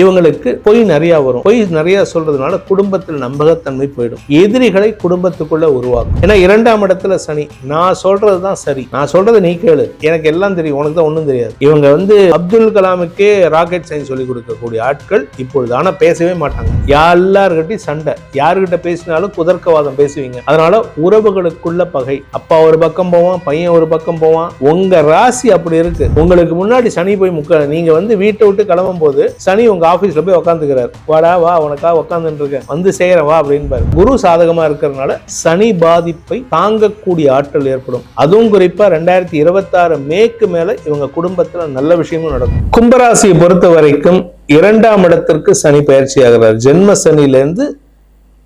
இவங்களுக்கு பொய் நிறைய வரும். பொய் நிறைய சொல்றதுனால குடும்பத்தில் நம்பகத்தன்மை போயிடும். எதிரிகளை குடும்பத்துக்குள்ள உருவாக்கும். ஏன்னா 2ஆம் இடத்துல சனி. நான் சொல்றதுதான் சரி, நான் சொல்றதை நீ கேளு, எனக்கு எல்லாம் தெரியும், உனக்கு தான் ஒண்ணும் தெரியாது. இவங்க அப்துல் கலாமுக்கே ராக்கெட் சயின்ஸ் சொல்லி கொடுக்கக்கூடிய ஆட்கள் இப்பொழுது. ஆனா பேசவே மாட்டாங்க. எல்லார்கிட்டையும் சண்டை, யாருகிட்ட பேசினாலும் குதர்க்கவாதம் பேசுவீங்க. அதனால உறவுகளுக்குள்ள பகை. அப்பா ஒரு பக்கம் போவான், பையன் ஒரு பக்கம் போவான். உங்க ராசி அப்படி இருக்கு. உங்களுக்கு முன்னாடி சனி போய் நீங்க வீட்டை விட்டு கிளம்பும் போது சனி உங்க ஆபீஸ்ல போய் உட்காந்துக்கிறார். வாடா வா, உனக்காக உட்காந்துட்டு இருக்கேன், செய்யறேன் வா அப்படின்னு. குரு சாதகமா இருக்கிறதுனால சனி பாதிப்பை தாங்கக்கூடிய ஆற்றல் ஏற்படும். அதுவும் குறிப்பா 2026 மேக்கு மேல இவங்க குடும்பத்துல நல்ல விஷயமும் நடக்கும். கும்பராசியை பொறுத்த வரைக்கும் 2ஆம் இடத்திற்கு சனி பயிற்சி ஆகிறார். ஜென்ம சனியிலிருந்து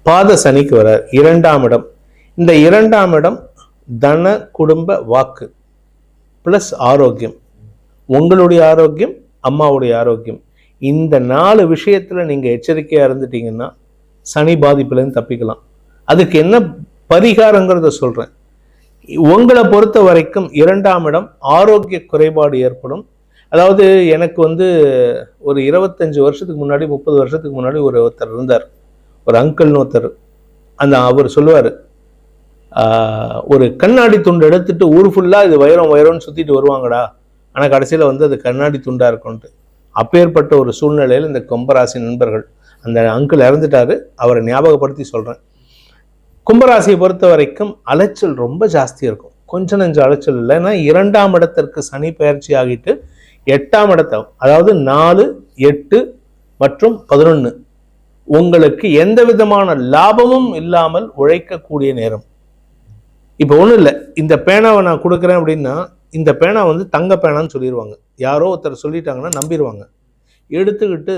பாத சனிக்கு வரார். 2ஆம் இடம். இந்த 2ஆம் இடம் தன குடும்ப வாக்கு பிளஸ் ஆரோக்கியம். உங்களுடைய ஆரோக்கியம், அம்மாவுடைய ஆரோக்கியம். இந்த 4 விஷயத்துல நீங்க எச்சரிக்கையா இருந்துட்டீங்கன்னா சனி பாதிப்புலேருந்து தப்பிக்கலாம். அதுக்கு என்ன பரிகாரங்கிறத சொல்றேன். உங்களை பொறுத்த வரைக்கும் 2ஆம் இடம் ஆரோக்கிய குறைபாடு ஏற்படும். அதாவது எனக்கு ஒரு 25 வருஷத்துக்கு முன்னாடி 30 வருஷத்துக்கு முன்னாடி ஒருத்தர் இருந்தார், ஒரு அங்கிள்னு ஒருத்தர். அவர் சொல்லுவார், ஒரு கண்ணாடி துண்டு எடுத்துட்டு ஊர் ஃபுல்லா இது வைரம் வைரம்னு சுத்திட்டு வருவாங்கடா, ஆனா கடைசியில அது கண்ணாடி துண்டா இருக்கும்ட்டு. அப்பேற்பட்ட ஒரு சூழ்நிலையில் இந்த கும்பராசி நண்பர்கள், அந்த அங்கிள் இறந்துட்டாரு, அவரை ஞாபகப்படுத்தி சொல்றேன். கும்பராசியை பொறுத்த வரைக்கும் அலைச்சல் ரொம்ப ஜாஸ்தி இருக்கும். கொஞ்சம் நெஞ்ச அலைச்சல் இல்லை. ஏன்னா 2ஆம் இடத்திற்கு சனி பயிற்சி ஆகிட்டு 8ஆம் இடத்தை, அதாவது 4, 8 மற்றும் 11 உங்களுக்கு எந்த விதமான லாபமும் இல்லாமல் உழைக்கக்கூடிய நேரம். இப்போ ஒன்றும் இல்லை, இந்த பேனாவை நான் கொடுக்குறேன் அப்படின்னா இந்த பேனா தங்க பேனான்னு சொல்லிடுவாங்க. யாரோ ஒருத்தர் சொல்லிட்டாங்கன்னா நம்பிடுவாங்க. எடுத்துக்கிட்டு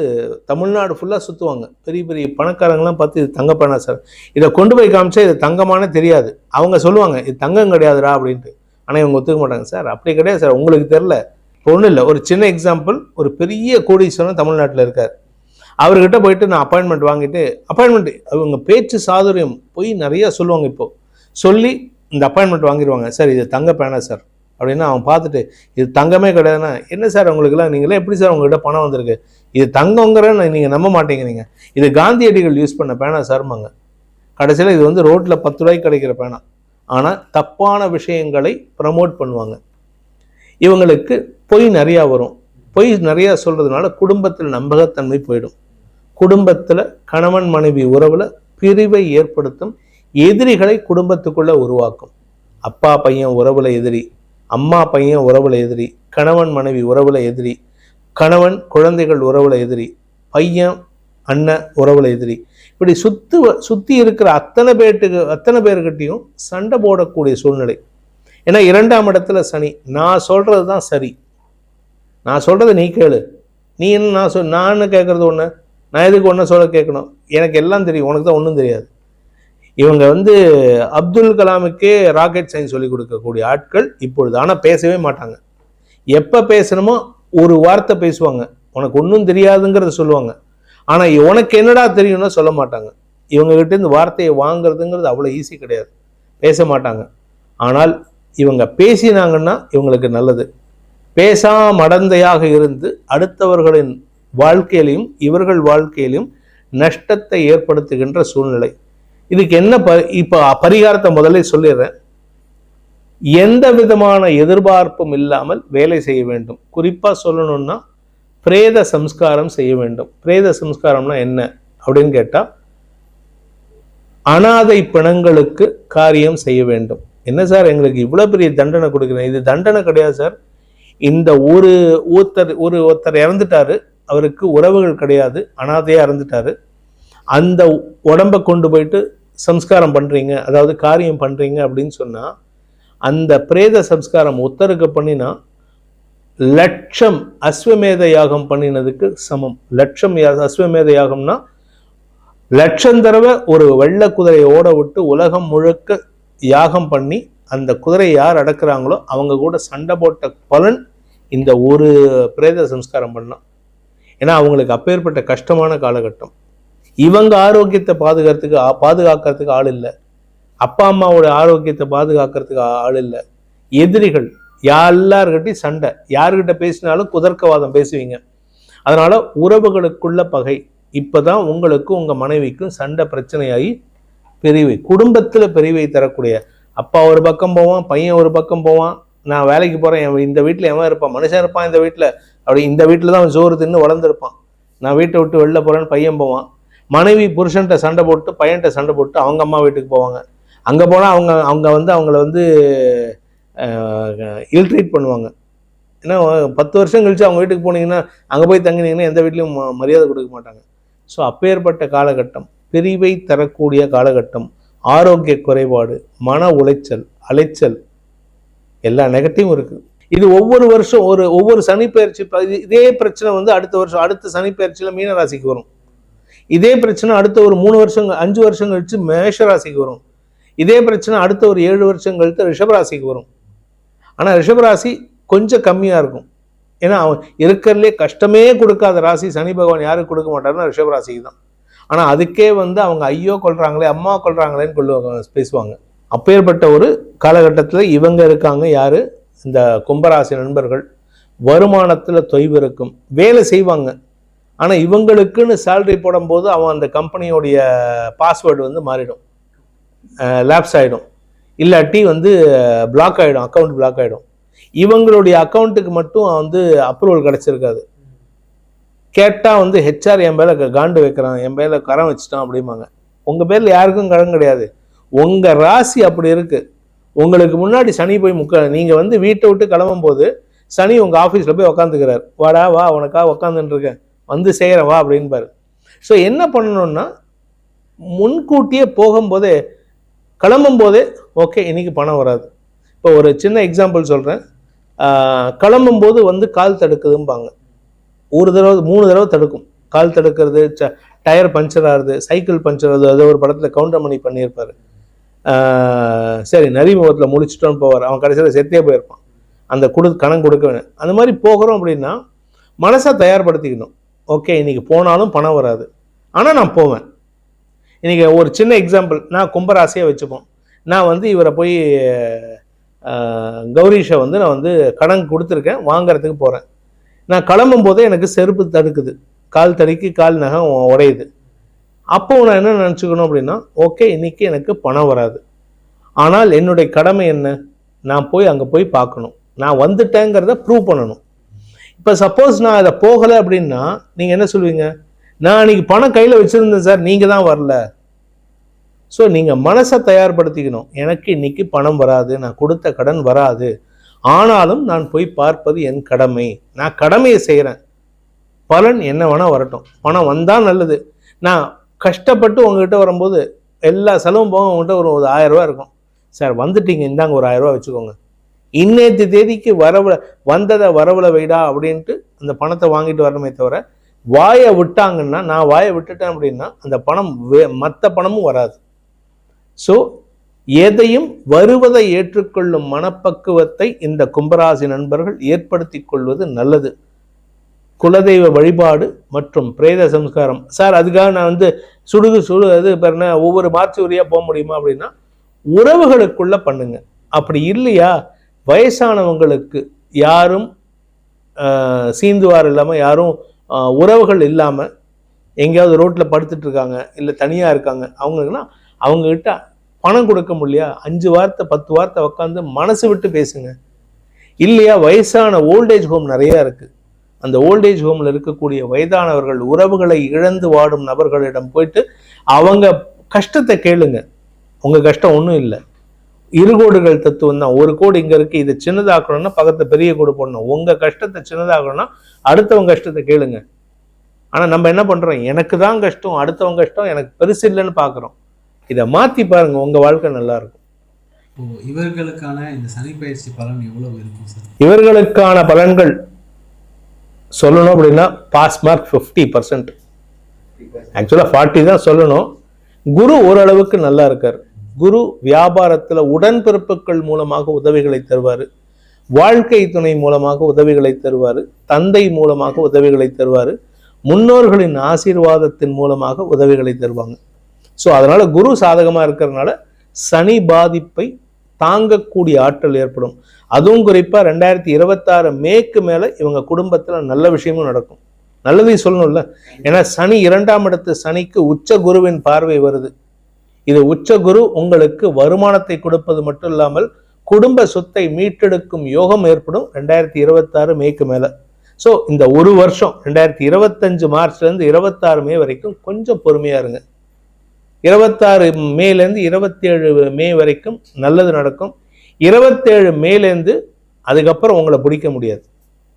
தமிழ்நாடு ஃபுல்லாக சுற்றுவாங்க. பெரிய பெரிய பணக்காரங்களாம் பார்த்து இது தங்க பேனா சார், இதை கொண்டு போய் காமிச்சா இது தங்கமானே தெரியாது. அவங்க சொல்லுவாங்க இது தங்கம் கிடையாதுடா அப்படின்ட்டு. ஆனால் இவங்க ஒத்துக்க மாட்டாங்க. சார் அப்படி கிடையாது சார், உங்களுக்கு தெரில. இப்போ ஒன்றும் இல்லை, ஒரு சின்ன எக்ஸாம்பிள். ஒரு பெரிய கோடீஸ்வரன் தமிழ்நாட்டில் இருக்கார். அவர்கிட்ட போயிட்டு நான் அப்பாயின்மெண்ட் வாங்கிட்டு, அப்பாயின்மெண்ட் அவங்க பேச்சு சாதுரியம் போய் நிறையா சொல்லுவாங்க. இப்போ சொல்லி இந்த அப்பாயின்மெண்ட் வாங்கிடுவாங்க. சார் இது தங்க பேனா சார் அப்படின்னா அவன் பார்த்துட்டு இது தங்கமே கிடையாதுன்னா, என்ன சார் உங்களுக்குலாம், நீங்களே எப்படி சார் உங்கள்கிட்ட பணம் வந்திருக்கு, இது தங்கங்கிறன்னு நீங்கள் நம்ப மாட்டீங்க, நீங்கள் இது காந்தியடிகள் யூஸ் பண்ண பேனா சார்மாங்க. கடைசியில் இது ரோட்டில் 10 ரூபாய்க்கு கிடைக்கிற பேனா. ஆனால் தப்பான விஷயங்களை ப்ரமோட் பண்ணுவாங்க. இவங்களுக்கு பொய் நிறையா வரும். பொய் நிறையா சொல்றதுனால குடும்பத்தில் நம்பகத்தன்மை போயிடும். குடும்பத்தில் கணவன் மனைவி உறவில் பிரிவை ஏற்படுத்தும். எதிரிகளை குடும்பத்துக்குள்ள உருவாக்கும். அப்பா பையன் உறவுல எதிரி, அம்மா பையன் உறவுல எதிரி, கணவன் மனைவி உறவுல எதிரி, கணவன் குழந்தைகள் உறவுல எதிரி, பையன் அண்ணன் உறவுல எதிரி. இப்படி சுத்தி இருக்கிற அத்தனை பேர்கிட்டையும் சண்டை போடக்கூடிய சூழ்நிலை. ஏன்னா 2ஆம் இடத்துல சனி. நான் சொல்றதுதான் சரி, நான் சொல்றதை நீ கேளு, நீ என்ன நான் கேட்கறது ஒண்ணு, நான் எதுக்கு ஒன்ன சொல்ல கேட்கணும், எனக்கு எல்லாம் தெரியும், உனக்கு தான் ஒன்றும் தெரியாது. இவங்க அப்துல் கலாமுக்கே ராக்கெட் சயின்ஸ் சொல்லி கொடுக்கக்கூடிய ஆட்கள் இப்பொழுது. ஆனா பேசவே மாட்டாங்க. எப்ப பேசணுமோ ஒரு வார்த்தை பேசுவாங்க, உனக்கு ஒன்றும் தெரியாதுங்கிறத சொல்லுவாங்க. ஆனா உனக்கு என்னடா தெரியும்னா சொல்ல மாட்டாங்க. இவங்க கிட்ட இருந்து வார்த்தையை வாங்குறதுங்கிறது அவ்வளவு ஈஸி கிடையாது. பேச மாட்டாங்க. ஆனால் இவங்க பேசினாங்கன்னா இவங்களுக்கு நல்லது. பேசாமடந்தையாக இருந்து அடுத்தவர்களின் வாழ்க்கையிலையும் இவர்கள் வாழ்க்கையிலும் நஷ்டத்தை ஏற்படுத்துகின்ற சூழ்நிலை. இதுக்கு என்ன இப்ப பரிகாரத்தை முதல்ல சொல்லிடுறேன். எந்த விதமான எதிர்பார்ப்பும் இல்லாமல் வேலை செய்ய வேண்டும். குறிப்பா சொல்லணும்னா பிரேத சம்ஸ்காரம் செய்ய வேண்டும். பிரேத சம்ஸ்காரம்னா என்ன அப்படின்னு கேட்டா, அனாதை பிணங்களுக்கு காரியம் செய்ய வேண்டும். என்ன சார் எங்களுக்கு இவ்வளவு பெரிய தண்டனை கொடுக்குறேன், இது தண்டனை கிடையாது சார். இந்த ஒருத்தர் இறந்துட்டாரு, அவருக்கு உறவுகள் கிடையாது, அனாதையா இறந்துட்டாரு. அந்த உடம்பை கொண்டு போயிட்டு சம்ஸ்காரம் பண்றீங்க, அதாவது காரியம் பண்றீங்க அப்படின்னு சொன்னா, அந்த பிரேத சம்ஸ்காரம் ஒருத்தருக்கு பண்ணினா 1,00,000 அஸ்வமேத யாகம் பண்ணினதுக்கு சமம். 1,00,000 அஸ்வமேத யாகம்னா 1,00,000 தடவை ஒரு வெள்ளை குதிரையை ஓட விட்டு உலகம் முழுக்க யாகம் பண்ணி அந்த குதிரையை யார் அடக்குறாங்களோ அவங்க கூட சண்டை போட்ட பலன் இந்த ஒரு பிரேத சம்ஸ்காரம் பண்ணா. ஏன்னா அவங்களுக்கு அப்பேற்பட்ட கஷ்டமான காலகட்டம். இவங்க ஆரோக்கியத்தை பாதுகாக்கிறதுக்கு ஆள் இல்லை. அப்பா அம்மாவோட ஆரோக்கியத்தை பாதுகாக்கிறதுக்கு ஆள் இல்லை. எதிரிகள் எல்லார்கிட்டையும் சண்டை, யாருக்கிட்ட பேசினாலும் குதர்க்கவாதம் பேசுவீங்க. அதனால உறவுகளுக்குள்ள பகை. இப்பதான் உங்களுக்கு உங்க மனைவிக்கும் சண்டை பிரச்சனையாகி பிரிவை, குடும்பத்துல பிரிவை தரக்கூடிய, அப்பா ஒரு பக்கம் போவான், பையன் ஒரு பக்கம் போவான், நான் வேலைக்கு போறேன், இந்த வீட்டுல எவன் இருப்பான், மனுஷன் இருப்பான் இந்த வீட்டுல, அப்படி இந்த வீட்டுல தான் சோறு தின்னு வளர்ந்துருப்பான், நான் வீட்டை விட்டு வெளில போறேன்னு பையன் போவான். மனைவி புருஷன்ட்ட சண்டை போட்டு பையன்கிட்ட சண்டை போட்டு அவங்க அம்மா வீட்டுக்கு போவாங்க. அங்கே போனால் அவங்க அவங்கள இல்ட்ரீட் பண்ணுவாங்க. ஏன்னா 10 வருஷம் கழிச்சு அவங்க வீட்டுக்கு போனீங்கன்னா, அங்கே போய் தங்கினீங்கன்னா எந்த வீட்லையும் மரியாதை கொடுக்க மாட்டாங்க. ஸோ அப்பேற்பட்ட காலகட்டம், பிரிவை தரக்கூடிய காலகட்டம், ஆரோக்கிய குறைபாடு, மன உளைச்சல், அலைச்சல், எல்லா நெகட்டிவும் இருக்குது. இது ஒவ்வொரு வருஷம் ஒவ்வொரு சனிப்பெயர்ச்சி இதே பிரச்சனை அடுத்த வருஷம் அடுத்த சனிப்பெயர்ச்சியில் மீன ராசிக்கு வரும். இதே பிரச்சனை அடுத்த ஒரு 3 வருஷம் 5 வருஷம் கழிச்சு மேஷ ராசிக்கு வரும். இதே பிரச்சனை அடுத்த ஒரு 7 வருஷம் கழித்து ரிஷபராசிக்கு வரும். ஆனால் ரிஷபராசி கொஞ்சம் கம்மியாக இருக்கும். ஏன்னா அவன் இருக்கிறதுலே கஷ்டமே கொடுக்காத ராசி சனி பகவான் யாருக்கு கொடுக்க மாட்டாருன்னா ரிஷபராசிக்கு தான். ஆனால் அதுக்கே அவங்க ஐயோ கொள்றாங்களே, அம்மா கொள்றாங்களேன்னு பேசுவாங்க. அப்பேற்பட்ட ஒரு காலகட்டத்தில் இவங்க இருக்காங்க. யாரு? இந்த கும்பராசி நண்பர்கள். வருமானத்தில் தொய்வு இருக்கும், வேலை செய்வாங்க. ஆனால் இவங்களுக்குன்னு சேலரி போடும்போது அவன் அந்த கம்பெனியோடைய பாஸ்வேர்டு மாறிடும், லேப்ஸ் ஆகிடும், இல்லாட்டி பிளாக் ஆகிடும், அக்கௌண்ட் பிளாக் ஆகிடும். இவங்களுடைய அக்கௌண்ட்டுக்கு மட்டும் அப்ரூவல் கிடச்சிருக்காது. கேட்டால் ஹெச்ஆர் என் பேரில் காண்டு வைக்கிறான், என் பேரில் கரம் வச்சுட்டான் அப்படிம்பாங்க. உங்கள் பேரில் யாருக்கும் கடன் கிடையாது. உங்கள் ராசி அப்படி இருக்குது. உங்களுக்கு முன்னாடி சனி போய் நீங்கள் வீட்டை விட்டு கிளம்பும் போது சனி உங்கள் ஆஃபீஸில் போய் உக்காந்துக்கிறார். வாடா வா, உனக்காக உக்காந்துட்டு இருக்கேன், செய்கிறேன் வா அப்படின்பாரு. ஸோ என்ன பண்ணணும்னா, முன்கூட்டியே போகும்போதே கிளம்பும் போதே ஓகே இன்னைக்கு பணம் வராது. இப்போ ஒரு சின்ன எக்ஸாம்பிள் சொல்கிறேன். கிளம்பும் போது கால் தடுக்குதும்பாங்க. 1 தடவை 3 தடவை தடுக்கும். கால் தடுக்கிறது, டயர் பஞ்சர் ஆகுது, சைக்கிள் பஞ்சர் ஆகுது. அதை ஒரு படத்தில் கவுண்டமணி பண்ணியிருப்பார். சரி நரிமுகத்தில் முடிச்சுட்டோன்னு போவார், அவன் கடைசியில் செத்தே போயிருப்பான். அந்த கணக்கு கொடுக்க வேணும். அந்த மாதிரி போகிறோம் அப்படின்னா மனசை தயார்படுத்திக்கணும். ஓகே இன்னைக்கு போனாலும் பணம் வராது, ஆனால் நான் போவேன். இன்னைக்கு ஒரு சின்ன எக்ஸாம்பிள், நான் கும்பராசியை வச்சுப்போம். நான் இவரை போய் கௌரீஷை நான் கடன் கொடுத்துருக்கேன், வாங்கிறதுக்கு போகிறேன். நான் கிளம்பும் போதே எனக்கு செருப்பு தடுக்குது, கால் தடுக்கி கால் நகம் உடையுது. அப்போ நான் என்ன நினச்சிக்கணும் அப்படின்னா, ஓகே இன்னைக்கு எனக்கு பணம் வராது, ஆனால் என்னுடைய கடமை என்ன, நான் அங்கே போய் பார்க்கணும், நான் வந்துட்டேங்கிறத ப்ரூவ் பண்ணணும். இப்போ சப்போஸ் நான் அதை போகலை அப்படின்னா நீங்கள் என்ன சொல்லுவீங்க, நான் அன்னைக்கு பணம் கையில் வச்சுருந்தேன் சார், நீங்கள் தான் வரல. ஸோ நீங்கள் மனசை தயார்படுத்திக்கணும். எனக்கு இன்னைக்கு பணம் வராது, நான் கொடுத்த கடன் வராது, ஆனாலும் நான் போய் பார்ப்பது என் கடமை, நான் கடமையை செய்கிறேன், பலன் என்ன வேணால் வரட்டும், பணம் வந்தால் நல்லது. நான் கஷ்டப்பட்டு உங்ககிட்ட வரும்போது எல்லா செலவும் போக உங்கள்கிட்ட ஒரு 1000 ரூபா இருக்கும். சார் வந்துட்டீங்க, இந்தாங்க ஒரு 1000 ரூபா வச்சுக்கோங்க, இன்னேற்று தேதிக்கு வந்ததை வரவுல வைடா அப்படின்ட்டு அந்த பணத்தை வாங்கிட்டு வரணுமே தவிர, வாயை விட்டாங்கன்னா, நான் வாயை விட்டுட்டேன் அப்படின்னா அந்த பணம் மற்ற பணமும் வராது. ஸோ எதையும் வருவதை ஏற்றுக்கொள்ளும் மனப்பக்குவத்தை இந்த கும்பராசி நண்பர்கள் ஏற்படுத்தி கொள்வது நல்லது. குலதெய்வ வழிபாடு மற்றும் பிரேத சம்ஸ்காரம். சார் அதுக்காக நான் அது பாருங்க ஒவ்வொரு மார்ச் வரியா போக முடியுமா அப்படின்னா, உறவுகளுக்குள்ள பண்ணுங்க. அப்படி இல்லையா, வயசானவங்களுக்கு யாரும் சீந்துவார் இல்லாமல், யாரும் உறவுகள் இல்லாமல் எங்கேயாவது ரோட்டில் படுத்துட்டு இருக்காங்க, இல்லை தனியாக இருக்காங்க, அவங்களுக்குன்னா அவங்ககிட்ட பணம் கொடுக்க முடியலையா, 5 வார்த்தை 10 வார்த்தை உட்காந்து மனசு விட்டு பேசுங்க. இல்லையா, வயசான ஓல்டேஜ் ஹோம் நிறையா இருக்குது, அந்த ஓல்டேஜ் ஹோமில் இருக்கக்கூடிய வயதானவர்கள், உறவுகளை இழந்து வாடும் நபர்களிடம் போயிட்டு அவங்க கஷ்டத்தை கேளுங்க. உங்கள் கஷ்டம் ஒன்றும் இல்லை, 2 கோடுகள் தத்துவம் தான். 1 கோடு இங்கே இருக்குது, இதை சின்னதாக்கணும்னா பக்கத்தில் பெரிய கோடு போடணும். உங்கள் கஷ்டத்தை சின்னதாக்கணும்னா அடுத்தவங்க கஷ்டத்தை கேளுங்க. ஆனால் நம்ம என்ன பண்ணுறோம், எனக்கு தான் கஷ்டம், அடுத்தவங்க கஷ்டம் எனக்கு பெருசு இல்லைன்னு பார்க்குறோம். இதை மாற்றி பாருங்க, உங்கள் வாழ்க்கை நல்லா இருக்கும். இவர்களுக்கான இந்த சனி பயிற்சி பலன் எவ்வளவு இருக்கும் சார்? இவர்களுக்கான பலன்கள் சொல்லணும் அப்படின்னா பாஸ் மார்க் 50%, ஆக்சுவலாக 40 தான் சொல்லணும். குரு ஓரளவுக்கு நல்லா இருக்கார். குரு வியாபாரத்தில் உடன்பிறப்புகள் மூலமாக உதவிகளை தருவார், வாழ்க்கை துணை மூலமாக உதவிகளை தருவார், தந்தை மூலமாக உதவிகளை தருவார், முன்னோர்களின் ஆசீர்வாதத்தின் மூலமாக உதவிகளை தருவாங்க. ஸோ அதனால குரு சாதகமாக இருக்கிறதுனால சனி பாதிப்பை தாங்கக்கூடிய ஆற்றல் ஏற்படும். அதுவும் குறிப்பாக 2026 மேக்கு மேலே இவங்க குடும்பத்தில் நல்ல விஷயமும் நடக்கும். நல்லதையும் சொல்லணும்ல. ஏன்னா சனி 2ஆம் இடத்து சனிக்கு உச்ச குருவின் பார்வை வருது. இது உச்ச குரு உங்களுக்கு வருமானத்தை கொடுப்பது மட்டும் இல்லாமல் குடும்ப சொத்தை மீட்டெடுக்கும் யோகம் ஏற்படும் 2026 மேக்கு மேல. ஸோ இந்த ஒரு வருஷம் 2025 மார்ச்ல இருந்து 26 மே வரைக்கும் கொஞ்சம் பொறுமையா இருங்க. 26 மேலேருந்து 27 மே வரைக்கும் நல்லது நடக்கும். 27 மேலேருந்து அதுக்கப்புறம் உங்களை பிடிக்க முடியாது.